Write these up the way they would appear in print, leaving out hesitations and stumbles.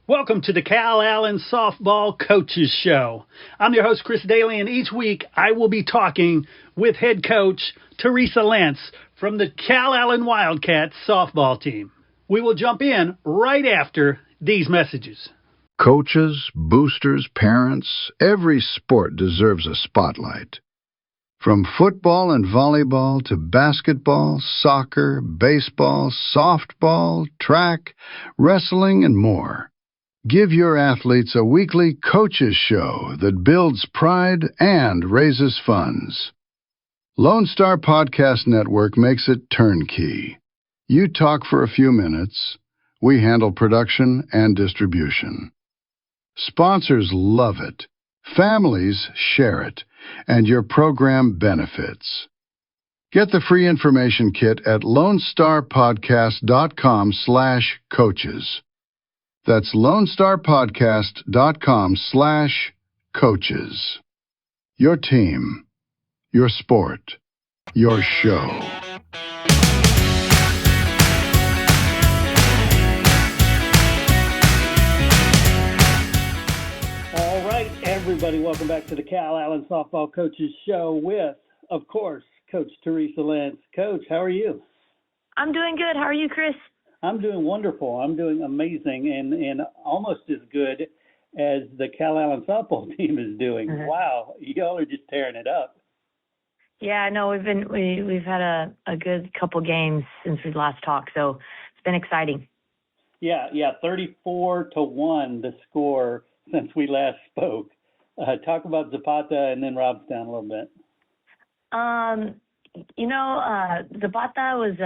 Welcome to the Calallen Softball Coaches Show. I'm your host, Chris Daly, and each week I will be talking with head coach Teresa Lentz from the Calallen Wildcats softball team. We will jump in right after these messages. Coaches, boosters, parents, every sport deserves a spotlight. From football and volleyball to basketball, soccer, baseball, softball, track, wrestling, and more. Give your athletes a weekly coaches show that builds pride and raises funds. Lone Star Podcast Network makes it turnkey. You talk for a few minutes. We handle production and distribution. Sponsors love it. Families share it. And your program benefits. Get the free information kit at LoneStarPodcast.com/coaches. That's LoneStarPodcast.com/coaches. Your team, your sport, your show. All right, everybody, welcome back to the Calallen Softball Coaches Show with, of course, Coach Teresa Lentz. Coach, how are you? I'm doing good. How are you, Chris? I'm doing wonderful. I'm doing amazing and almost as good as the Calallen softball team is doing. Mm-hmm. Wow, y'all are just tearing it up. Yeah, I know we've had a good couple games since we last talked, so it's been exciting. Yeah, 34-1 the score since we last spoke. Talk about Zapata and then Robstown a little bit. Zapata was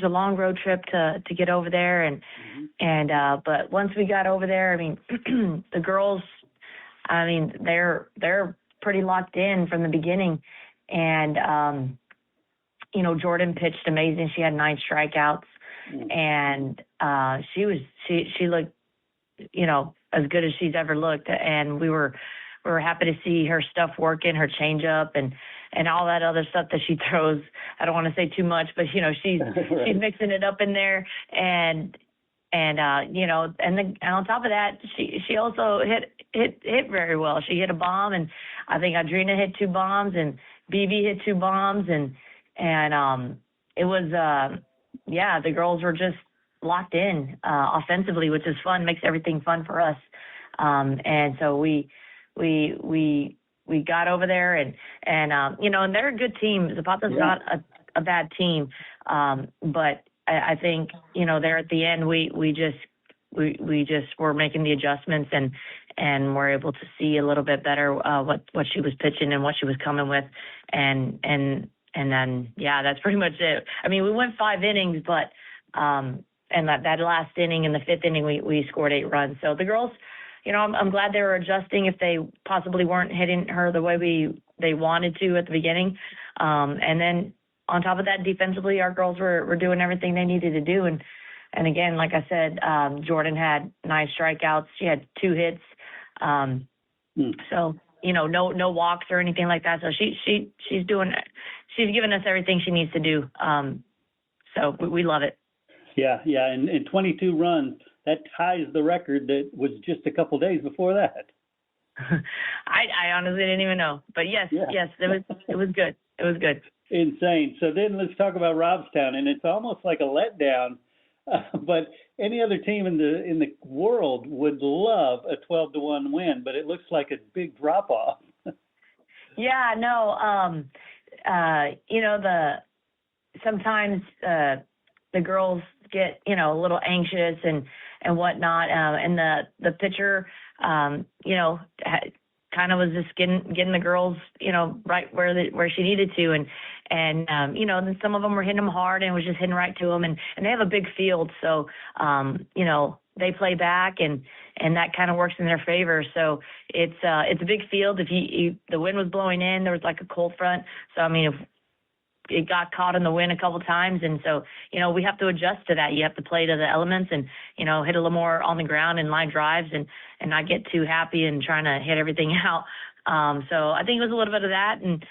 a long road trip to get over there, but once we got over there, I mean, the girls, I mean, they're pretty locked in from the beginning, and Jordan pitched amazing. She had 9 strikeouts, and she looked, as good as she's ever looked, and we were happy to see her stuff working, her changeup and all that other stuff that she throws. I don't want to say too much, but she's Right. She's mixing it up in there, and on top of that, she also hit very well. She hit a bomb, and I think Adrina hit 2 bombs, and BB hit 2 bombs, and it was the girls were just locked in offensively, which is fun, makes everything fun for us, and so we got over there, and they're a good team. Zapata's not a bad team, but I think there at the end we just were making the adjustments, and we're able to see a little bit better what she was pitching and what she was coming with, and then that's pretty much it. I mean, we went 5 innings, but and that last inning, in the 5th inning, we scored 8 runs. So the girls, I'm glad they were adjusting if they possibly weren't hitting her the way they wanted to at the beginning. And then on top of that, defensively, our girls were doing everything they needed to do. And again, like I said, Jordan had 9 strikeouts. She had 2 hits. So, no walks or anything like that. So she's giving us everything she needs to do. So we love it. Yeah, and 22 runs. That ties the record that was just a couple days before that. I honestly didn't even know, but yes, it was good. It was good. Insane. So then let's talk about Robstown, and it's almost like a letdown. But any other team in the world would love a 12-1 win, but it looks like a big drop off. Yeah, no. Sometimes the girls get a little anxious and whatnot, and the pitcher kind of was just getting the girls right where she needed to, and then some of them were hitting them hard and was just hitting right to them, and they have a big field, so they play back, and that kind of works in their favor. So it's a big field. If the wind was blowing in, there was like a cold front, so I mean, if it got caught in the wind a couple times, and so we have to adjust to that. You have to play to the elements, and hit a little more on the ground and line drives, and not get too happy and trying to hit everything out. So I think it was a little bit of that, and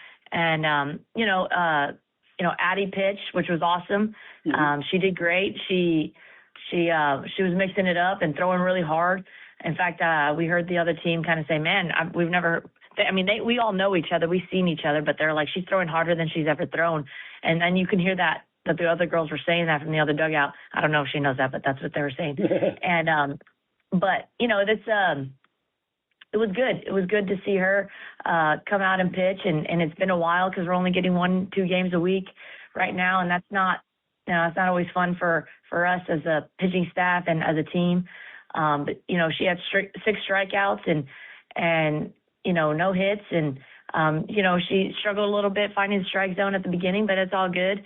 Addie pitched, which was awesome. She did great. She she was mixing it up and throwing really hard. In fact, we heard the other team kind of say, "Man, we've never." I mean, we all know each other, we've seen each other, but they're like, she's throwing harder than she's ever thrown, and then you can hear that the other girls were saying that from the other dugout. I don't know if she knows that, but that's what they were saying. And but this it was good. It was good to see her come out and pitch, and it's been a while because we're only getting 1-2 games a week right now, and that's not it's not always fun for us as a pitching staff and as a team. But she had 6 strikeouts and no hits, and she struggled a little bit finding the strike zone at the beginning, but it's all good.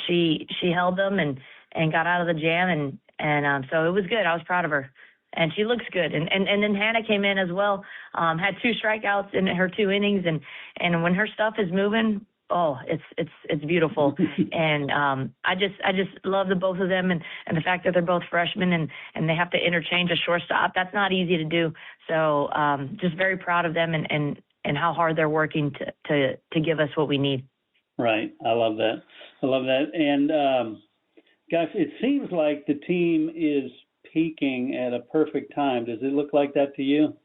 She held them and got out of the jam, and so it was good. I was proud of her, and she looks good. And then Hannah came in as well, had 2 strikeouts in her 2 innings, and when her stuff is moving, oh, it's beautiful. And I just love the both of them, and the fact that they're both freshmen and they have to interchange a shortstop. That's not easy to do. So just very proud of them and how hard they're working to give us what we need. Right. I love that. And gosh, it seems like the team is peaking at a perfect time. Does it look like that to you?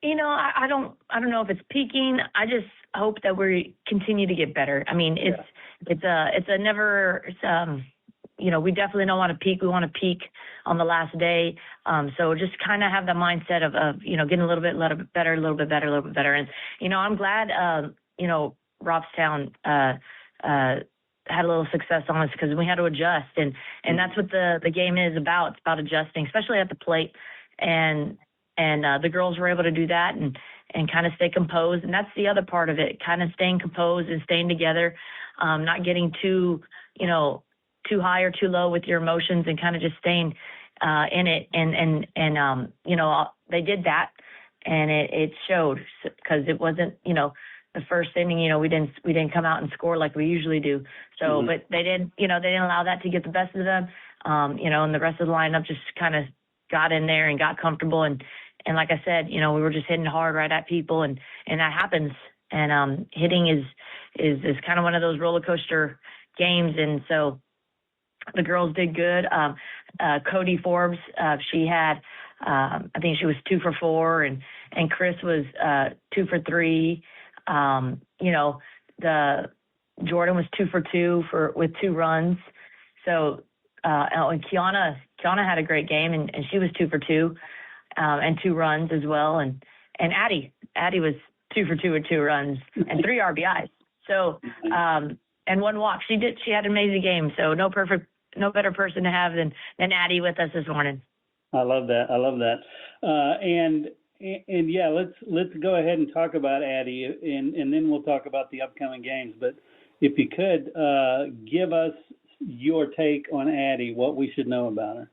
I don't know if it's peaking. I just hope that we continue to get better. I mean, it's a never. We definitely don't want to peak. We want to peak on the last day. So just kind of have the mindset of getting a little bit better. And I'm glad Robstown had a little success on us because we had to adjust, and that's what the game is about. It's about adjusting, especially at the plate, and the girls were able to do that and kind of stay composed, and that's the other part of it, kind of staying composed and staying together, not getting too high or too low with your emotions, and kind of just staying in it, and they did that, and it showed, because it wasn't the first inning, we didn't come out and score like we usually do. So, but they didn't allow that to get the best of them. And the rest of the lineup just kind of got in there and got comfortable. And like I said, we were just hitting hard right at people, and that happens. And hitting is kind of one of those roller coaster games. And so the girls did good. Cody Forbes, she had, I think she was 2 for 4, and Chris was 2 for 3. The Jordan was 2 for 2 with 2 runs. So, and Kiana had a great game, and she was 2 for 2, and 2 runs as well. And Addie was 2 for 2 with 2 runs and 3 RBIs. So, and 1 walk. She had an amazing game. So no better person to have than Addie with us this morning. I love that. And yeah, let's go ahead and talk about Addie, and then we'll talk about the upcoming games. But if you could give us your take on Addie, what we should know about her.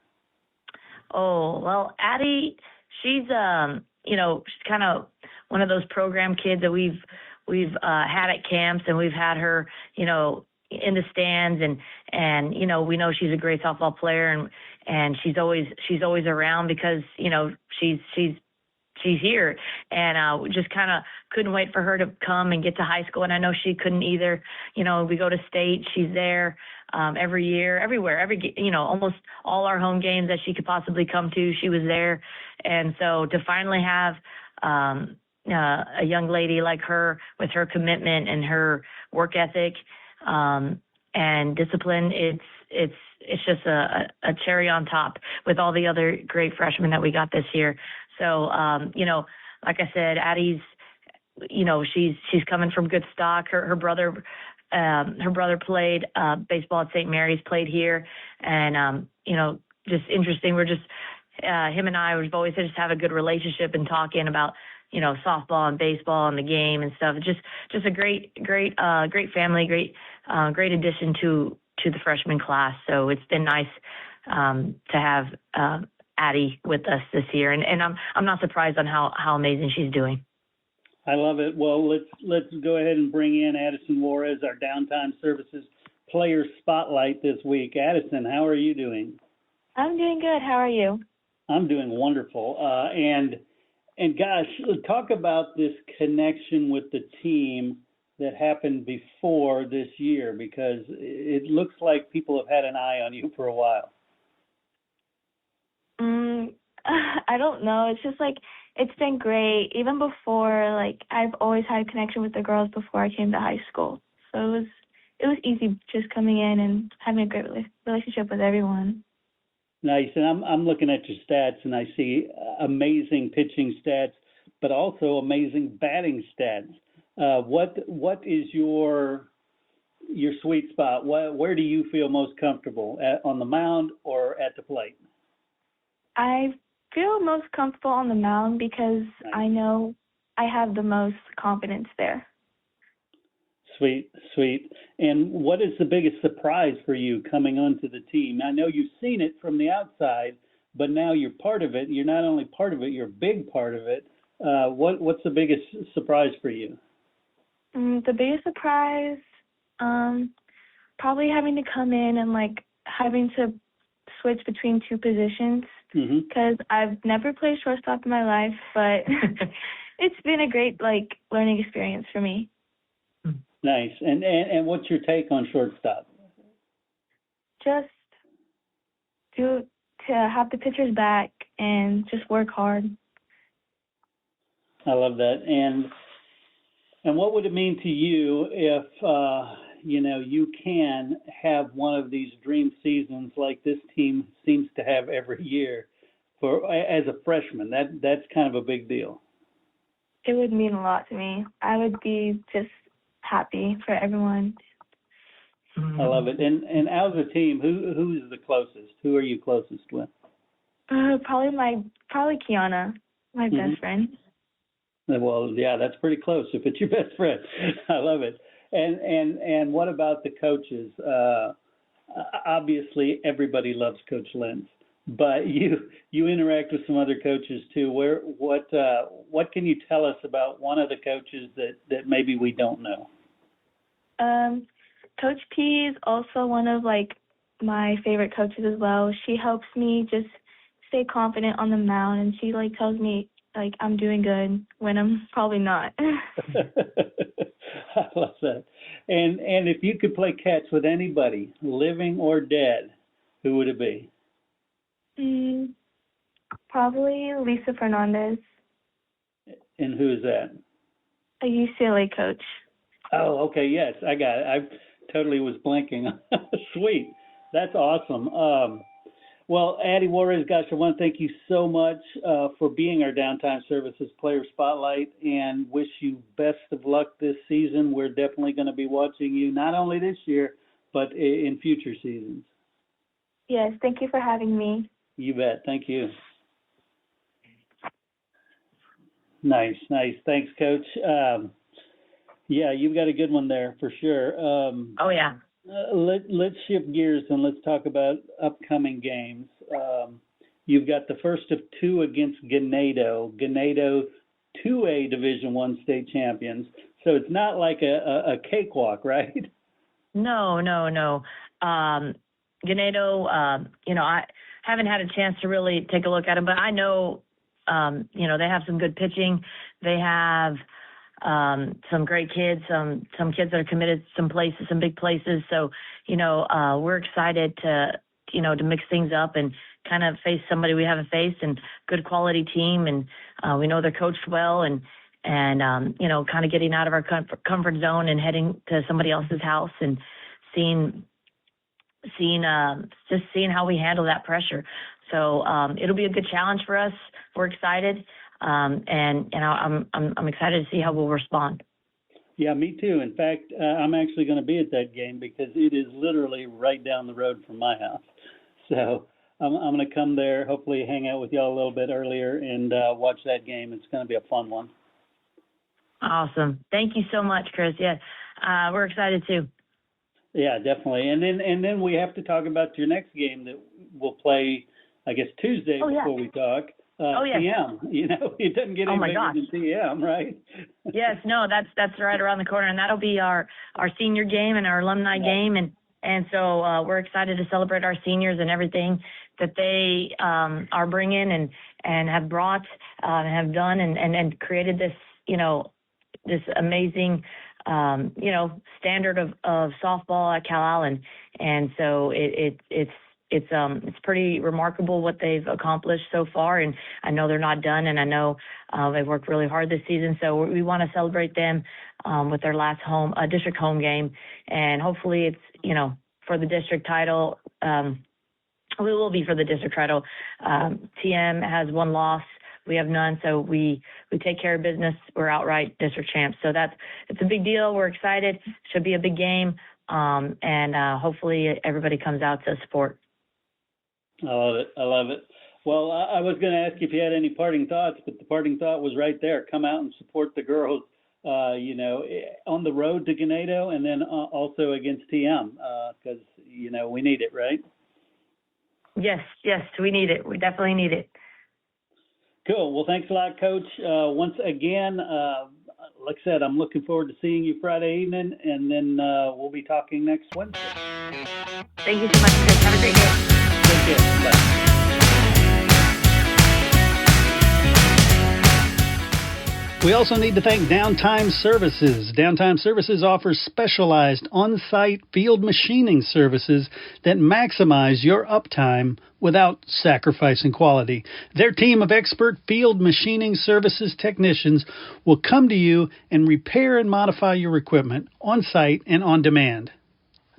Oh, well, Addie, she's she's kind of one of those program kids that we've had at camps, and we've had her in the stands, and we know she's a great softball player, and she's always around because she's here, and we just kind of couldn't wait for her to come and get to high school. And I know she couldn't either. We go to state, she's there every year, everywhere, almost all our home games that she could possibly come to, she was there. And so to finally have a young lady like her with her commitment and her work ethic and discipline, it's just a cherry on top with all the other great freshmen that we got this year. So, like I said, Addie's, she's coming from good stock. Her brother played baseball at St. Mary's, played here, and just interesting. We're just him and I, we've always just have a good relationship and talking about softball and baseball and the game and stuff. Just a great family, great addition to the freshman class. So it's been nice to have Addie with us this year, and I'm not surprised on how amazing she's doing. I love it. Well, let's go ahead and bring in Addison Juarez, our Downtime Services Player Spotlight this week. Addison, how are you doing? I'm doing good. How are you? I'm doing wonderful. And gosh, talk about this connection with the team that happened before this year, because it looks like people have had an eye on you for a while. Mm, I don't know. It's just like it's been great. Even before, like I've always had a connection with the girls before I came to high school. So it was easy just coming in and having a great relationship with everyone. Nice. And I'm looking at your stats, and I see amazing pitching stats, but also amazing batting stats. What is your sweet spot? Where do you feel most comfortable, on the mound or at the plate? I feel most comfortable on the mound because Nice. I know I have the most confidence there. Sweet, sweet. And what is the biggest surprise for you coming onto the team? I know you've seen it from the outside, but now you're part of it. You're not only part of it, you're a big part of it. What's the biggest surprise for you? The biggest surprise, probably having to come in and like having to switch between two positions because I've never played shortstop in my life, but it's been a great like learning experience for me. Nice. And what's your take on shortstop? Just to have the pitchers back and just work hard. I love that. And what would it mean to you if you can have one of these dream seasons like this team seems to have every year as a freshman? That's kind of a big deal. It would mean a lot to me. I would be just happy for everyone. I love it. And as a team, who's the closest? Who are you closest with? Probably Kiana, my best friend. Well, yeah, that's pretty close if it's your best friend. I love it. And what about the coaches? Obviously, everybody loves Coach Lentz, but you interact with some other coaches too. What can you tell us about one of the coaches that maybe we don't know? Coach P is also one of like my favorite coaches as well. She helps me just stay confident on the mound, and she like tells me like I'm doing good when I'm probably not. I love that. And if you could play catch with anybody, living or dead, who would it be? Probably Lisa Fernandez. And who is that? A UCLA coach. Oh, okay. Yes, I got it. I totally was blanking. Sweet. That's awesome. Well, Addie Juarez, gosh, I want to thank you so much for being our Downtime Services Player Spotlight and wish you best of luck this season. We're definitely going to be watching you not only this year, but in future seasons. Yes, thank you for having me. You bet. Thank you. Nice. Thanks, Coach. Yeah, you've got a good one there for sure. Oh, yeah. Let's shift gears and let's talk about upcoming games. You've got the first of two against Ganado 2A Division I state champions. So it's not like a cakewalk, right? No. Ganado, I haven't had a chance to really take a look at them, but I know, they have some good pitching. They have some great kids, some kids that are committed some big places. So, we're excited to mix things up and kind of face somebody we haven't faced, and good quality team. And we know they're coached well, and kind of getting out of our comfort zone and heading to somebody else's house and seeing how we handle that pressure. So it'll be a good challenge for us. We're excited. And I'm excited to see how we'll respond. Yeah, me too. In fact, I'm actually going to be at that game because it is literally right down the road from my house. So I'm going to come there, hopefully hang out with y'all a little bit earlier and watch that game. It's going to be a fun one. Awesome. Thank you so much, Chris. Yeah, we're excited too. Yeah, definitely. And then we have to talk about your next game that we'll play, I guess, Tuesday before we talk. PM. It doesn't get any bigger than PM, right? Yes, no, that's right around the corner, and that'll be our senior game and our alumni game, and so we're excited to celebrate our seniors and everything that they are bringing and have brought, have done, and created this this amazing standard of softball at Calallen, and so it's it's pretty remarkable what they've accomplished so far, and I know they're not done, and I know they've worked really hard this season. So we want to celebrate them with their last district home game, and hopefully it's for the district title. We will be for the district title. TM has one loss. We have none, so we take care of business. We're outright district champs. So it's a big deal. We're excited. Should be a big game, and hopefully everybody comes out to support. I love it. Well, I was going to ask you if you had any parting thoughts, but the parting thought was right there. Come out and support the girls, on the road to Ganado, and then also against TM, because, we need it, right? Yes, we need it. We definitely need it. Cool. Well, thanks a lot, Coach. Once again, like I said, I'm looking forward to seeing you Friday evening, and then we'll be talking next Wednesday. Thank you so much, Chris. Have a great day. Take care. Bye. We also need to thank Downtime Services. Downtime Services offers specialized on-site field machining services that maximize your uptime without sacrificing quality. Their team of expert field machining services technicians will come to you and repair and modify your equipment on-site and on demand.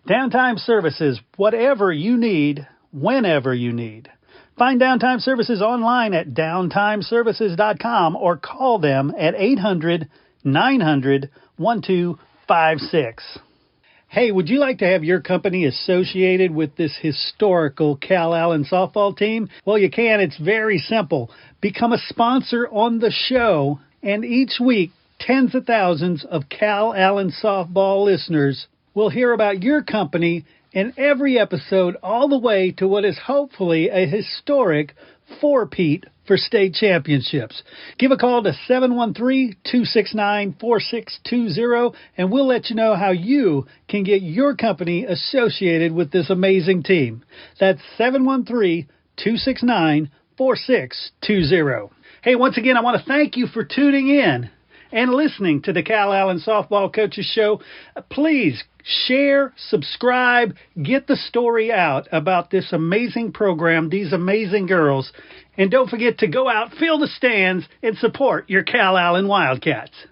Downtime Services, whatever you need, whenever you need. Find Downtime Services online at downtimeservices.com or call them at 800-900-1256. Hey, would you like to have your company associated with this historical Calallen softball team? Well, you can. It's very simple. Become a sponsor on the show, and each week, tens of thousands of Calallen softball listeners will hear about your company in every episode, all the way to what is hopefully a historic four-peat for state championships. Give a call to 713-269-4620, and we'll let you know how you can get your company associated with this amazing team. That's 713-269-4620. Hey, once again, I want to thank you for tuning in and listening to the Calallen Softball Coaches Show. Please share, subscribe, get the story out about this amazing program, these amazing girls, and don't forget to go out, fill the stands, and support your Calallen Wildcats.